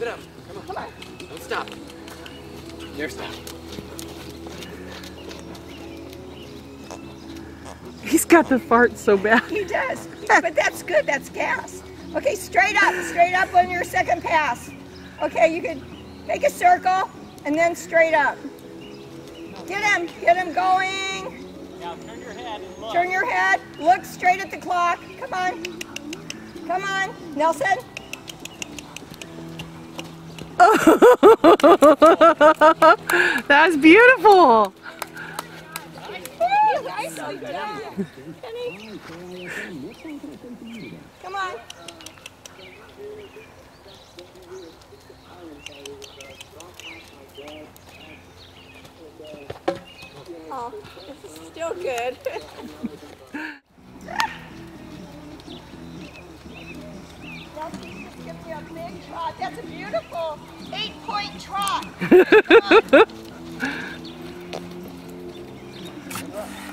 it up. Come on. Don't stop. There, stop. He's got the fart so bad. He does, but that's good, that's gas. Okay, straight up on your second pass. Okay, you can make a circle and then straight up. Get him going. Now turn your head and look. Turn your head, look straight at the clock. Come on, Nelson. That's beautiful. Nicely done. Penny. Come on. Oh, this is still good. Nelson's just giving you a big trot. That's a beautiful 8-point trot.